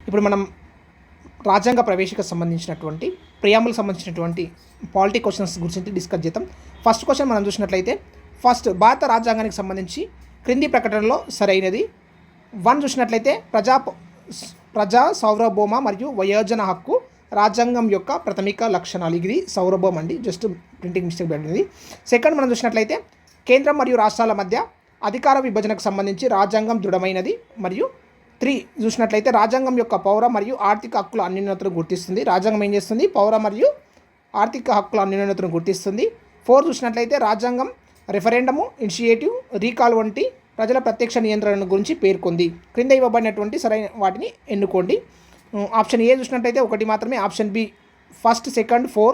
ఇప్పుడు మనం రాజ్యాంగ ప్రవేశికకు సంబంధించినటువంటి ప్రియాంబుల్కి సంబంధించినటువంటి పాలిటీ క్వశ్చన్స్ గురించి డిస్కస్ చేద్దాం. ఫస్ట్ క్వశ్చన్ మనం చూసినట్లయితే భారత రాజ్యాంగానికి సంబంధించి క్రింది ప్రకటనలో సరైనది 1 చూసినట్లయితే ప్రజా సార్వభౌమ మరియు వయోజన హక్కు రాజ్యాంగం యొక్క ప్రాథమిక లక్షణాలు. ఇది సార్వభౌమ అండి, జస్ట్ ప్రింటింగ్ మిస్టేక్ పడింది. సెకండ్ మనం చూసినట్లయితే కేంద్రం మరియు రాష్ట్రాల మధ్య అధికార విభజనకు సంబంధించి రాజ్యాంగం దృఢమైనది. మరియు 3 చూసినట్లయితే రాజ్యాంగం యొక్క పౌర మరియు ఆర్థిక హక్కుల అన్యోన్యతను గుర్తిస్తుంది. రాజ్యాంగం ఏం చేస్తుంది? పౌర మరియు ఆర్థిక హక్కుల అన్యోన్యతను గుర్తిస్తుంది. 4 చూసినట్లయితే రాజ్యాంగం రెఫరెండము, ఇనిషియేటివ్, రీకాల్ వంటి ప్రజల ప్రత్యక్ష నియంత్రణ గురించి పేర్కొంది. క్రింద ఇవ్వబడినటువంటి సరైన వాటిని ఎన్నుకోండి. ఆప్షన్ ఏ చూసినట్లయితే 1 మాత్రమే, ఆప్షన్ బి 1, 2, 4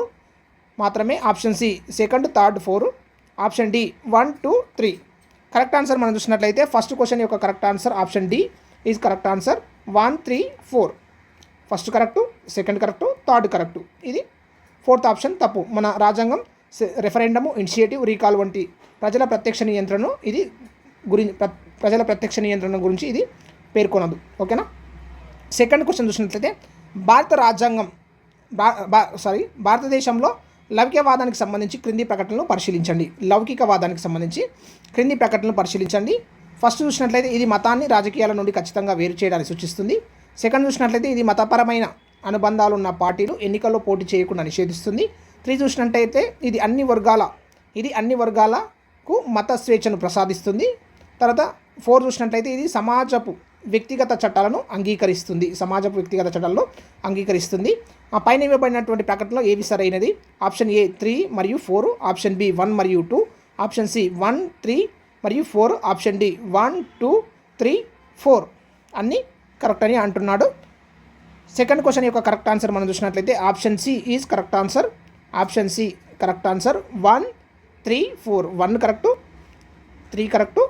మాత్రమే, option C 2, 3, 4, option D 1, 2, 3. Correct answer మనం చూసినట్లయితే ఫస్ట్ క్వశ్చన్ యొక్క correct answer option D is correct answer. 1, 3, 4 first correct, second correct, third correct. ఇది 4th ఆప్షన్ తప్పు. మన రాజ్యాంగం రెఫరెండము, ఇనిషియేటివ్, రీకాల్ వంటి ప్రజల ప్రత్యక్ష నియంత్రణ గురించి ఇది పేర్కొనదు. ఓకేనా. సెకండ్ క్వశ్చన్ చూసినట్లయితే భారతదేశంలో లౌకికవాదానికి సంబంధించి క్రింది ప్రకటనలు పరిశీలించండి. లౌకికవాదానికి సంబంధించి క్రింది ప్రకటనలు పరిశీలించండి. ఫస్ట్ చూసినట్లయితే ఇది మతాన్ని రాజకీయాల నుండి ఖచ్చితంగా వేరు చేయడానికి సూచిస్తుంది. సెకండ్ చూసినట్లయితే ఇది మతపరమైన అనుబంధాలు ఉన్న పార్టీలు ఎన్నికల్లో పోటీ చేయకుండా నిషేధిస్తుంది. 3 చూసినట్లయితే ఇది అన్ని వర్గాలకు మత స్వేచ్ఛను ప్రసాదిస్తుంది. తర్వాత 4 చూసినట్లయితే ఇది సమాజపు వ్యక్తిగత చట్టాలను అంగీకరిస్తుంది. ఆ పైన ఇవ్వబడినటువంటి ప్రకటనలో ఏవి సరైనది? ఆప్షన్ ఏ 3 మరియు 4, ఆప్షన్ బి 1 మరియు 2, ఆప్షన్ సి 1, 3 మరియు 4, ఆప్షన్ డి 1, 2, 3, 4 అన్నీ కరెక్ట్ అని అంటున్నాడు. సెకండ్ క్వశ్చన్ యొక్క కరెక్ట్ ఆన్సర్ మనం చూసినట్లయితే option C is correct answer. Option C correct answer. 1, 3, 4 1 correct, 3 correct,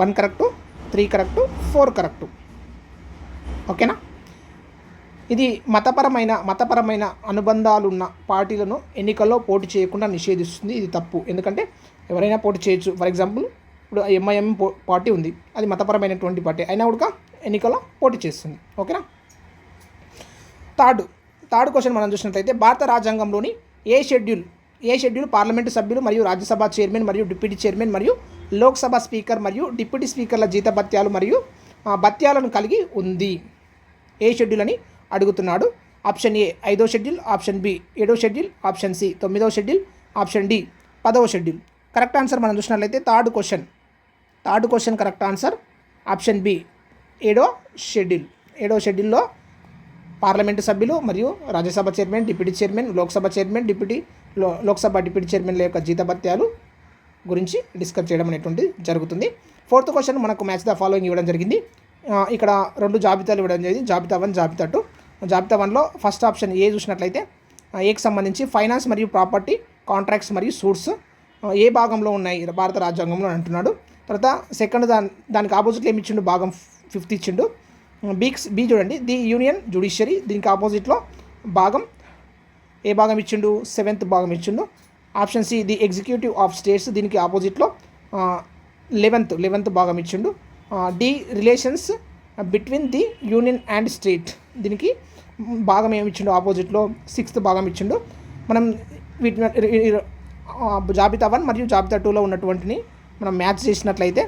1 correct, 3 correct, 4 correct. ఓకేనా. ఇది మతపరమైన అనుబంధాలున్న పార్టీలను ఎన్నికల్లో పోటీ చేయకుండా నిషేధిస్తుంది. ఇది తప్పు. ఎందుకంటే ఎవరైనా పోటీ చేయొచ్చు. ఫర్ ఎగ్జాంపుల్ ఇప్పుడు ఎంఐఎం పార్టీ ఉంది, అది మతపరమైనటువంటి పార్టీ అయినా కూడా ఎన్నికల్లో పోటీ చేస్తుంది. ఓకేనా. థర్డ్ క్వశ్చన్ మనం చూసినట్లయితే భారత రాజ్యాంగంలోని ఏ షెడ్యూల్ పార్లమెంటు సభ్యులు మరియు రాజ్యసభ చైర్మన్ మరియు డిప్యూటీ చైర్మన్ మరియు లోక్సభ స్పీకర్ మరియు డిప్యూటీ స్పీకర్ల జీతభత్యాలు మరియు భత్యాలను కలిగి ఉంది? ఏ షెడ్యూల్ అని అడుగుతున్నాడు. ఆప్షన్ ఏ 5వ షెడ్యూల్, ఆప్షన్ బి 7వ schedule, option C 9వ schedule, option D 10వ షెడ్యూల్. కరెక్ట్ ఆన్సర్ మనం చూసినట్లయితే third question correct answer. Option B 7వ షెడ్యూల్లో పార్లమెంటు సభ్యులు మరియు Rajya Sabha chairman, deputy chairman, Lok Sabha deputy చైర్మన్ల యొక్క జీతభత్యాలు గురించి డిస్కస్ చేయడం అనేటువంటిది జరుగుతుంది. 4th క్వశ్చన్ మనకు మ్యాచ్ ద ఫాలోయింగ్ ఇవ్వడం జరిగింది. ఇక్కడ 2 జాబితాలు ఇవ్వడం జరిగింది, జాబితా 1, జాబితా 2. జాబితా 1లో ఫస్ట్ ఆప్షన్ ఏ చూసినట్లయితే ఏకి సంబంధించి ఫైనాన్స్ మరియు ప్రాపర్టీ, కాంట్రాక్ట్స్ మరియు సూట్స్ ఏ భాగంలో ఉన్నాయి భారత రాజ్యాంగంలో అంటున్నాడు. తర్వాత సెకండ్ దానికి ఆపోజిట్లో ఏమి ఇచ్చిండు? భాగం 5th ఇచ్చిండు. బి చూడండి, ది యూనియన్ జ్యుడిషియరీ, దీనికి ఆపోజిట్లో ఏ భాగం ఇచ్చిండు? 7th భాగం ఇచ్చిండు. Option C the executive of states, దీనికి ఆపోజిట్లో 11th భాగం ఇచ్చిండు. D relations between the union and state, దీనికి భాగం ఏమి ఇచ్చిండు? ఆపోజిట్లో 6th భాగం ఇచ్చిండు. మనం వీటిని జాబితా 1 మరియు జాబితా 2లో ఉన్నటువంటిని మనం మ్యాచ్ చేసినట్లయితే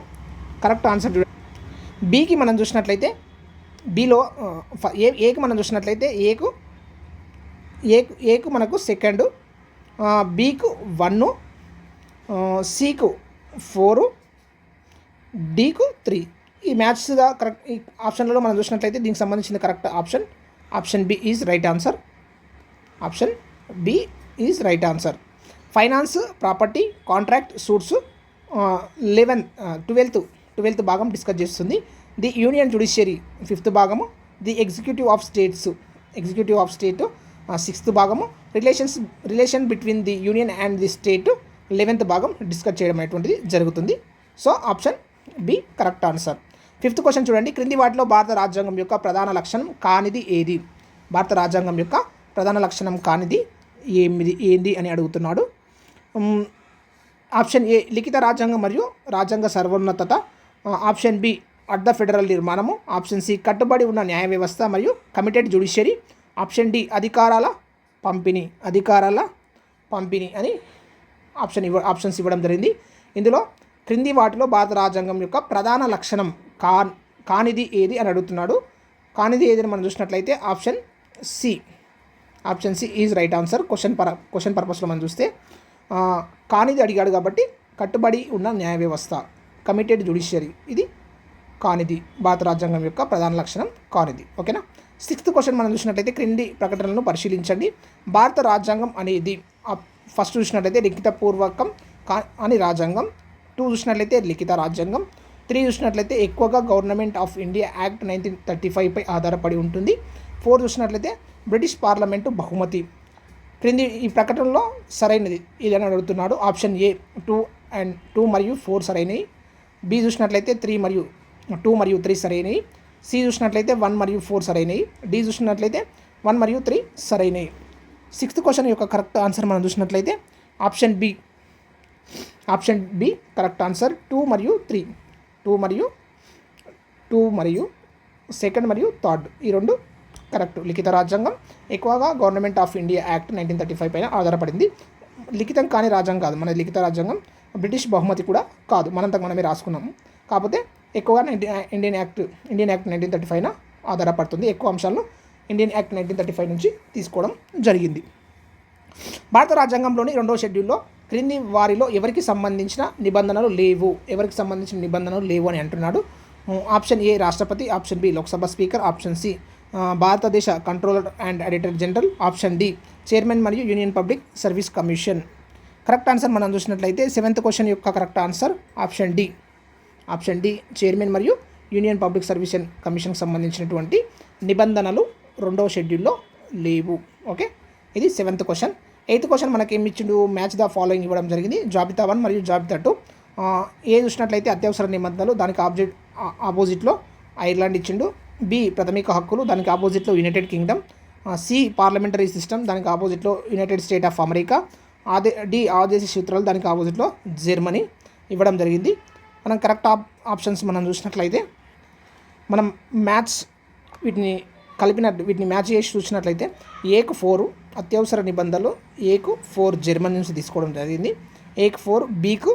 కరెక్ట్ ఆన్సర్. బికి మనం చూసినట్లయితే ఏకి మనం చూసినట్లయితే ఏకు మనకు 2, బికు 1, సికు 4, డికు 3. ఈ మ్యాచ్గా కరెక్ట్ ఈ ఆప్షన్లలో మనం చూసినట్లయితే దీనికి సంబంధించిన correct option B is right answer. Option B is right answer. Finance, property, contract, suits 12th భాగం డిస్కస్ చేస్తుంది. ది యూనియన్ జ్యుడిషియరీ 5th భాగము, the executive of state 6th భాగము, relation between the union and the state 11th భాగం discuss చేయడం అనేటువంటిది జరుగుతుంది. So option B correct answer. 5th question చూడండి, క్రింది వాటిలో భారత రాజ్యాంగం యొక్క ప్రధాన లక్షణం కానిది ఏది? భారత రాజ్యాంగం యొక్క ప్రధాన లక్షణం కానిది ఏంది అని అడుగుతున్నాడు. ఆప్షన్ ఏ లిఖిత రాజ్యాంగం మరియు రాజ్యాంగ సర్వోన్నతత, option B at the federal నిర్మాణము. ఆప్షన్ సి కట్టుబడి ఉన్న న్యాయ వ్యవస్థ మరియు కమిటెడ్ జ్యుడిషియరీ. ఆప్షన్ డి అధికారాల పంపిణీ అని ఆప్షన్స్ ఇవ్వడం జరిగింది. ఇందులో క్రింది వాటిలో భారత రాజ్యాంగం యొక్క ప్రధాన లక్షణం కానిది ఏది అని అడుగుతున్నాడు. కానిది ఏది అని మనం చూసినట్లయితే option C is right answer. Question పర్పస్లో మనం చూస్తే కానిది అడిగాడు కాబట్టి కట్టుబడి ఉన్న న్యాయ వ్యవస్థ, కమిటెడ్ జ్యుడిషియరీ, ఇది కానిది, భారత రాజ్యాంగం యొక్క ప్రధాన లక్షణం కానిది. ఓకేనా. 6th క్వశ్చన్ మనం చూసినట్లయితే క్రింది ప్రకటనలను పరిశీలించండి. భారత రాజ్యాంగం అనేది ఫస్ట్ చూసినట్లయితే లిఖితపూర్వకం అని రాజ్యాంగం. 2 చూసినట్లయితే లిఖిత రాజ్యాంగం. 3 చూసినట్లయితే ఎక్కువగా గవర్నమెంట్ ఆఫ్ ఇండియా యాక్ట్ 1935 పై ఆధారపడి ఉంటుంది. 4 చూసినట్లయితే బ్రిటిష్ పార్లమెంటు బహుమతి. క్రింది ఈ ప్రకటనలో సరైనది ఇదని అడుగుతున్నాడు. ఆప్షన్ ఏ 2 మరియు 4 సరైనవి. బి చూసినట్లయితే 2 మరియు 3 సరైనవి. సి చూసినట్లయితే 1 మరియు 4 సరైనవి. డి చూసినట్లయితే 1 మరియు 3 సరైనవి. 6th క్వశ్చన్ యొక్క కరెక్ట్ ఆన్సర్ మనం చూసినట్లయితే ఆప్షన్ బి కరెక్ట్ ఆన్సర్. 2 మరియు 2 మరియు 3 ఈ రెండు కరెక్ట్. లిఖిత రాజ్యాంగం ఎక్కువగా గవర్నమెంట్ ఆఫ్ ఇండియా యాక్ట్ 1935 పైన ఆధారపడింది. లిఖితం కాని రాజ్యాంగం కాదు మన లిఖిత రాజ్యాంగం. బ్రిటిష్ బహుమతి కూడా కాదు, మనంతకు మనమే రాసుకున్నాము. కాకపోతే ఎక్కువగా ఇండియన్ యాక్ట్ 1935 ఆధారపడుతుంది. ఎక్కువ అంశాలను ఇండియన్ యాక్ట్ 1935 నుంచి తీసుకోవడం జరిగింది. భారత రాజ్యాంగంలోని 2వ షెడ్యూల్లో క్రింది వారిలో ఎవరికి సంబంధించిన నిబంధనలు లేవు అని అంటున్నాడు. ఆప్షన్ ఏ రాష్ట్రపతి. Option B Lok Sabha speaker. Option C భారతదేశ controller and editor general. Option D chairman మరియు union public service commission. Correct answer మనం చూసినట్లయితే 7th క్వశ్చన్ యొక్క correct answer option D chairman మరియు యూనియన్ పబ్లిక్ సర్వీస్ కమిషన్కి సంబంధించినటువంటి నిబంధనలు 2వ షెడ్యూల్లో లేవు. ఓకే, ఇది 7th క్వశ్చన్. 8th క్వశ్చన్ మనకి ఏమి ఇచ్చిండు, మ్యాచ్ ద ఫాలోయింగ్ ఇవ్వడం జరిగింది. జాబితా 1 మరియు జాబితా 2. ఏ చూసినట్లయితే అత్యవసర నిబంధనలు, దానికి ఆపోజిట్లో ఐర్లాండ్ ఇచ్చిండు. బి ప్రాథమిక హక్కులు, దానికి ఆపోజిట్లో United Kingdom. C parliamentary system, దానికి ఆపోజిట్లో United State of America. D ఆదేశ సూత్రాలు, దానికి ఆపోజిట్లో జర్మనీ ఇవ్వడం జరిగింది. మనం కరెక్ట్ ఆప్షన్స్ మనం చూసినట్లయితే మనం వీటిని మ్యాచ్ చేసి చూసినట్లయితే ఏకు 4 అత్యవసర నిబంధనలు, ఏకు 4 జర్మనీ నుంచి తీసుకోవడం జరిగింది. ఏకు 4, బికు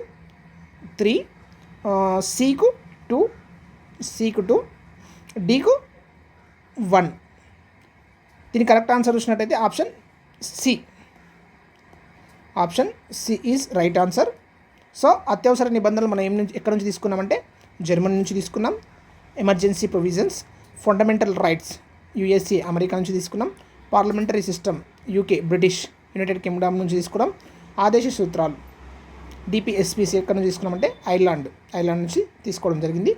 3, సికు 2, డికు 1. దీని కరెక్ట్ ఆన్సర్ చూసినట్లయితే option C is right answer. So అత్యవసర నిబంధనలు మనం ఎక్కడి నుంచి తీసుకున్నామంటే జర్మనీ నుంచి తీసుకున్నాం. Emergency provisions, fundamental rights USA America నుంచి తీసుకున్నాం. Parliamentary system UK British United Kingdom నుంచి తీసుకున్నాం. ఆదేశ సూత్రాలు డిపిఎస్పిసి ఎక్కడి నుంచి తీసుకున్నామంటే ఐర్లాండ్ నుంచి తీసుకోవడం జరిగింది.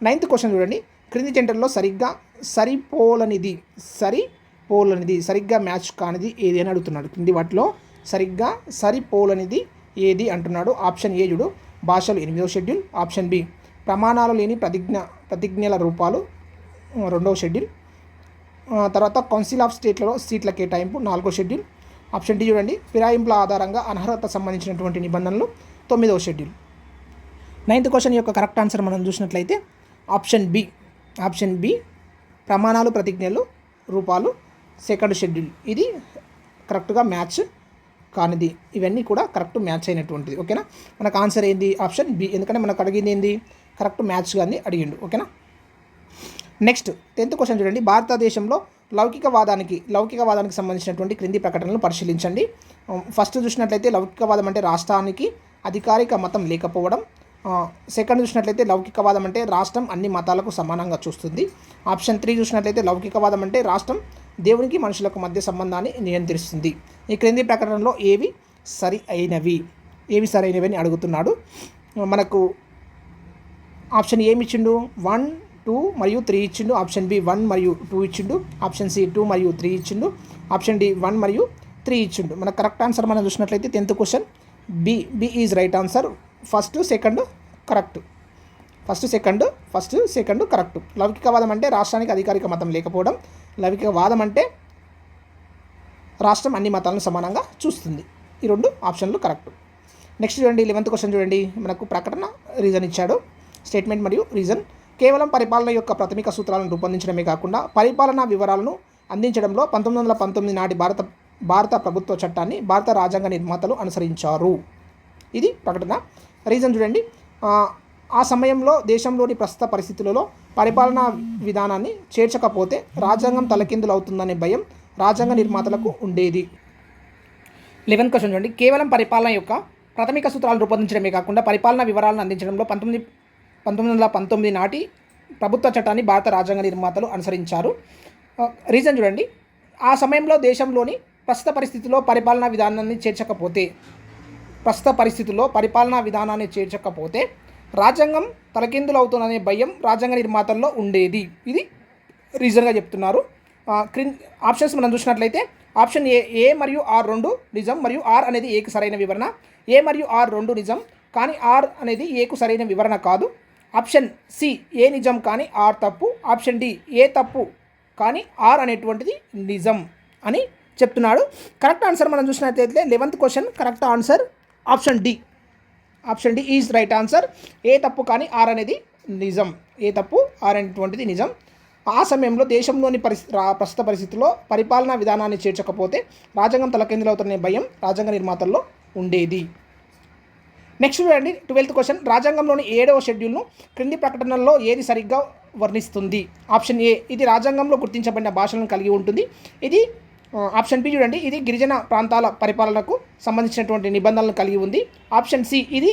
9th క్వశ్చన్ చూడండి. క్రింది జంటల్లో సరిగ్గా మ్యాచ్ కానిది ఏది అని అడుగుతున్నాడు. క్రింది వాటిలో సరిగ్గా సరిపోలనిది ఏది అంటున్నాడు. ఆప్షన్ ఏ చూడు, భాషలు 8వ షెడ్యూల్. ఆప్షన్ బి ప్రమాణాలు లేని ప్రతిజ్ఞల రూపాలు 2వ షెడ్యూల్. తర్వాత కౌన్సిల్ ఆఫ్ స్టేట్లలో సీట్ల కేటాయింపు 4వ షెడ్యూల్. ఆప్షన్ డి చూడండి, ఫిరాయింపుల ఆధారంగా అనర్హత సంబంధించినటువంటి నిబంధనలు 9వ షెడ్యూల్. 9th క్వశ్చన్ యొక్క కరెక్ట్ ఆన్సర్ మనం చూసినట్లయితే ఆప్షన్ బి ప్రమాణాలు ప్రతిజ్ఞలు రూపాలు 2nd షెడ్యూల్. ఇది కరెక్ట్గా మ్యాచ్ కానిది. ఇవన్నీ కూడా కరెక్ట్ మ్యాచ్ అయినటువంటిది. ఓకేనా, మనకు ఆన్సర్ ఏంది ఆప్షన్ బి, ఎందుకంటే మనకు అడిగింది ఏంది కరెక్ట్ మ్యాచ్ కానీ అడిగిండు. ఓకేనా. నెక్స్ట్ 10th క్వశ్చన్ చూడండి. భారతదేశంలో లౌకికవాదానికి సంబంధించినటువంటి క్రింది ప్రకటనలు పరిశీలించండి. ఫస్ట్ చూసినట్లయితే లౌకికవాదం అంటే రాష్ట్రానికి అధికారిక మతం లేకపోవడం. సెకండ్ చూసినట్లయితే లౌకికవాదం అంటే రాష్ట్రం అన్ని మతాలకు సమానంగా చూస్తుంది. ఆప్షన్ 3 చూసినట్లయితే లౌకికవాదం అంటే రాష్ట్రం దేవునికి మనుషులకు మధ్య సంబంధాన్ని నియంత్రిస్తుంది. ఈ క్రింది ప్రకటనలో ఏవి సరి అయినవి అని అడుగుతున్నాడు. మనకు ఆప్షన్ ఏమి ఇచ్చిండు, 1, 2 మరియు 3 ఇచ్చిండు. ఆప్షన్ బి 1 మరియు 2 ఇచ్చిండు. ఆప్షన్ సి 2 మరియు 3 ఇచ్చిండు. ఆప్షన్ డి 1 మరియు 3 ఇచ్చిండు. మన కరెక్ట్ ఆన్సర్ మనం చూసినట్లయితే 10th question B is right answer. First second correct. లౌకికవాదం అంటే రాష్ట్రానికి అధికారిక మతం లేకపోవడం. లౌకికవాదం అంటే రాష్ట్రం అన్ని మతాలను సమానంగా చూస్తుంది. ఈ 2 ఆప్షన్లు కరెక్ట్. నెక్స్ట్ చూడండి 11th క్వశ్చన్ చూడండి. మనకు ప్రకటన రీజన్ ఇచ్చాడు, స్టేట్మెంట్ మరియు రీజన్. కేవలం పరిపాలన యొక్క ప్రాథమిక సూత్రాలను రూపొందించడమే కాకుండా పరిపాలనా వివరాలను అందించడంలో 1919 నాటి భారత ప్రభుత్వ చట్టాన్ని భారత రాజ్యాంగ నిర్మాతలు అనుసరించారు. ఇది ప్రకటన. రీజన్ చూడండి, ఆ సమయంలో దేశంలోని ప్రస్తుత పరిస్థితులలో పరిపాలనా విధానాన్ని చేర్చకపోతే రాజ్యాంగం తలకిందులవుతుందనే భయం రాజ్యాంగ నిర్మాతలకు ఉండేది. 11th క్వశ్చన్ చూడండి, కేవలం పరిపాలన యొక్క ప్రాథమిక సూత్రాలు రూపొందించడమే కాకుండా పరిపాలనా వివరాలను అందించడంలో 1919 నాటి ప్రభుత్వ చట్టాన్ని భారత రాజ్యాంగ నిర్మాతలు అనుసరించారు. రీజన్ చూడండి, ఆ సమయంలో దేశంలోని ప్రస్తుత పరిస్థితుల్లో పరిపాలనా విధానాన్ని చేర్చకపోతే రాజ్యాంగం తలకిందులవుతుందనే భయం రాజ్యాంగ నిర్మాతల్లో ఉండేది. ఇది రీజన్గా చెప్తున్నారు. ఆప్షన్స్ మనం చూసినట్లయితే ఆప్షన్ ఏ మరియు ఆర్ రెండు నిజం మరియు ఆర్ అనేది ఏకు సరైన వివరణ. ఏ మరియు ఆర్ రెండు నిజం కానీ ఆర్ అనేది ఏకు సరైన వివరణ కాదు. ఆప్షన్ సి ఏ నిజం కానీ ఆర్ తప్పు. ఆప్షన్ డి ఏ తప్పు కానీ ఆర్ అనేటువంటిది నిజం అని చెప్తున్నాడు. కరెక్ట్ ఆన్సర్ మనం చూసినట్లయితే 11th question correct answer option D. Option D is right answer. ఏ తప్పు కానీ ఆర్ అనేది నిజం. ఏ తప్పు ఆర్ అనేటువంటిది నిజం. ఆ సమయంలో దేశంలోని ప్రస్తుత పరిస్థితుల్లో పరిపాలనా విధానాన్ని చేర్చకపోతే రాజ్యాంగం తలకిందులవుతున్న భయం రాజ్యాంగ నిర్మాతల్లో ఉండేది. నెక్స్ట్ చూడండి 12th క్వశ్చన్, రాజ్యాంగంలోని 7వ షెడ్యూల్ను క్రింది ప్రకటనల్లో ఏది సరిగ్గా వర్ణిస్తుంది? ఆప్షన్ ఏ ఇది రాజ్యాంగంలో గుర్తించబడిన భాషలను కలిగి ఉంటుంది. ఇది ఆప్షన్ బి చూడండి, ఇది గిరిజన ప్రాంతాల పరిపాలనకు సంబంధించినటువంటి నిబంధనలను కలిగి ఉంది. ఆప్షన్ సి ఇది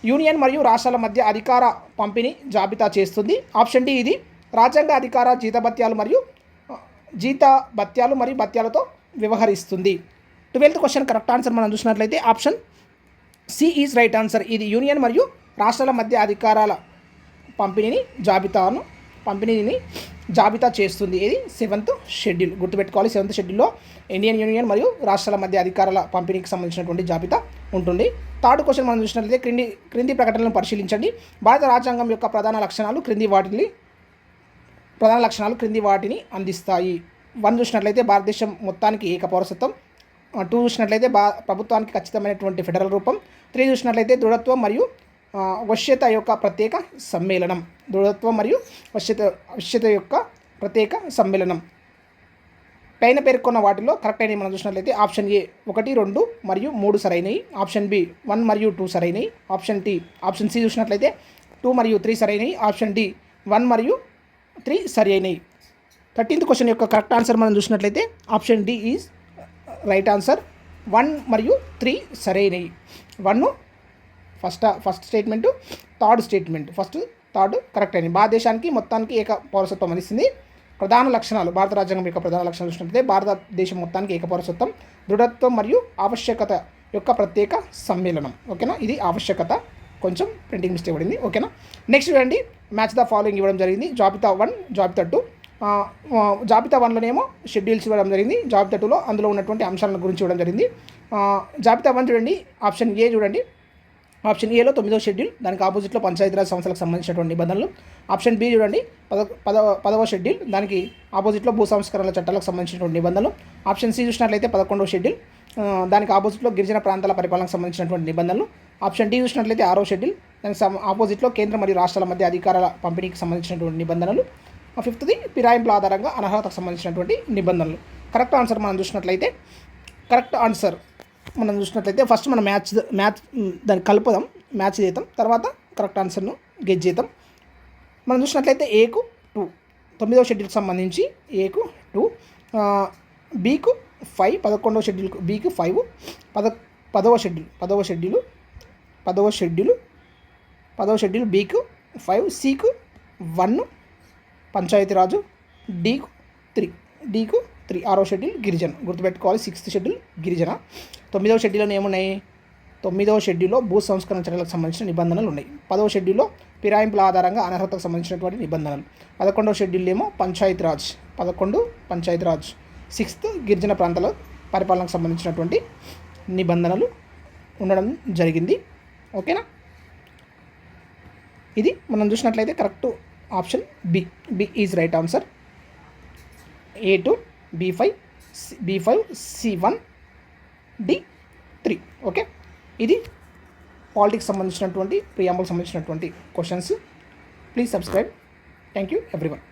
యూనియన్ మరియు రాష్ట్రాల మధ్య అధికార పంపిణీ జాబితా చేస్తుంది. ఆప్షన్ డి ఇది రాజ్యాంగ అధికార జీతభత్యాలు మరియు భత్యాలతో వ్యవహరిస్తుంది. 12th క్వశ్చన్ కరెక్ట్ ఆన్సర్ మనం చూసినట్లయితే option C is right answer. ఇది యూనియన్ మరియు రాష్ట్రాల మధ్య అధికారాల పంపిణీని జాబితా చేస్తుంది. ఇది 7th షెడ్యూల్. గుర్తుపెట్టుకోవాలి, 7th షెడ్యూల్లో ఇండియన్ యూనియన్ మరియు రాష్ట్రాల మధ్య అధికారాల పంపిణీకి సంబంధించినటువంటి జాబితా ఉంటుంది. 3rd క్వశ్చన్ మనం చూసినట్లయితే క్రింది ప్రకటనలను పరిశీలించండి. భారత రాజ్యాంగం యొక్క ప్రధాన లక్షణాలు క్రింది వాటిని అందిస్తాయి. 1 చూసినట్లయితే భారతదేశం మొత్తానికి ఏక పౌరసత్వం. 2 చూసినట్లయితే ప్రభుత్వానికి ఖచ్చితమైనటువంటి ఫెడరల్ రూపం. 3 చూసినట్లయితే దృఢత్వం మరియు వశ్యత యొక్క ప్రత్యేక సమ్మేళనం. పైన పేర్కొన్న వాటిలో కరెక్ట్ అయినవి మనం చూసినట్లయితే ఆప్షన్ ఏ 1, 2 మరియు 3 సరైనవి. ఆప్షన్ బి 1 మరియు 2 సరైనవి. ఆప్షన్ సి చూసినట్లయితే 2 మరియు 3 సరైనవి. ఆప్షన్ డి 1 మరియు 3 సరైనవి. 13th క్వశ్చన్ యొక్క కరెక్ట్ ఆన్సర్ మనం చూసినట్లయితే option D is right answer. 1 మరియు 3 సరైనవి. 1 first statement, third statement, third correct అయినవి. భారతదేశానికి మొత్తానికి ఏక పౌరసత్వం అనిస్తుంది. ప్రధాన లక్షణాలు, భారత రాజ్యాంగం యొక్క ప్రధాన లక్షణాలు చూసినట్లయితే భారతదేశం మొత్తానికి ఏక పౌరసత్వం, దృఢత్వం మరియు ఆవశ్యకత యొక్క ప్రత్యేక సమ్మేళనం. ఓకేనా, ఇది ఆవశ్యకత. కొంచెం ప్రింటింగ్ మిస్టేక్ పడింది. ఓకేనా. నెక్స్ట్ చూడండి, మ్యాచ్ ద ఫాలోయింగ్ ఇవ్వడం జరిగింది. జాబితా 1, జాబితా 2. జాబితా 1లోనేమో షెడ్యూల్స్ ఇవ్వడం జరిగింది. జాబితా 2లో అందులో ఉన్నటువంటి అంశాల గురించి ఇవ్వడం జరిగింది. జాబితా 1 చూడండి, ఆప్షన్ ఏ చూడండి. ఆప్షన్ ఏలో 9వ షెడ్యూల్, దానికి ఆపోజిట్లో పంచాయతీరాజ్ సంస్థలకు సంబంధించినటువంటి నిబంధనలు. ఆప్షన్ బి చూడండి 10వ షెడ్యూల్, దానికి ఆపోజిట్లో భూ సంస్కరణల చట్టాలకు సంబంధించినటువంటి నిబంధనలు. ఆప్షన్ సి చూసినట్లయితే 11వ షెడ్యూల్, దానికి ఆపోజిట్లో గిరిజన ప్రాంతాల పరిపాలనకు సంబంధించినటువంటి నిబంధనలు. ఆప్షన్ డి చూసినట్లయితే 6వ షెడ్యూల్, దానికి ఆపోజిట్లో కేంద్ర మరియు రాష్ట్రాల మధ్య అధికారాల పంపిణీకి సంబంధించినటువంటి నిబంధనలు. 5th పిరాయింపుల ఆధారంగా అనర్హతకు సంబంధించినటువంటి నిబంధనలు. కరెక్ట్ ఆన్సర్ మనం చూసినట్లయితే ఫస్ట్ మనం మ్యాచ్ దాన్ని కలుపుదాం, మ్యాచ్ చేద్దాం, తర్వాత కరెక్ట్ ఆన్సర్ను గెస్ చేద్దాం. మనం చూసినట్లయితే ఏకు 2, 9వ షెడ్యూల్కి సంబంధించి ఏకు 2, బీకు 5, 11వ షెడ్యూల్కు బీకు 5, 10వ షెడ్యూల్ బీకు 5, సికు 1, పంచాయతీరాజు, డీకు 3, 6వ షెడ్యూల్ గిరిజన. గుర్తుపెట్టుకోవాలి, 6th షెడ్యూల్ గిరిజన. 9వ షెడ్యూల్లో ఏమున్నాయి? 9వ షెడ్యూల్లో భూ సంస్కరణ చట్టాలకు సంబంధించిన నిబంధనలు ఉన్నాయి. 10వ షెడ్యూల్లో ఫిరాయింపుల ఆధారంగా అనర్హతకు సంబంధించినటువంటి నిబంధనలు. 11వ షెడ్యూల్ ఏమో పంచాయతీరాజ్, 6th గిరిజన ప్రాంతాల పరిపాలనకు సంబంధించినటువంటి నిబంధనలు ఉండడం జరిగింది. ఓకేనా, ఇది మనం చూసినట్లయితే correct option B is right answer. A2, B5, C1, D3. Okay, ఇది పాలిటిక్స్ సంబంధించినటువంటి ప్రియాంబుల్ సంబంధించినటువంటి questions. Please subscribe. Thank you everyone.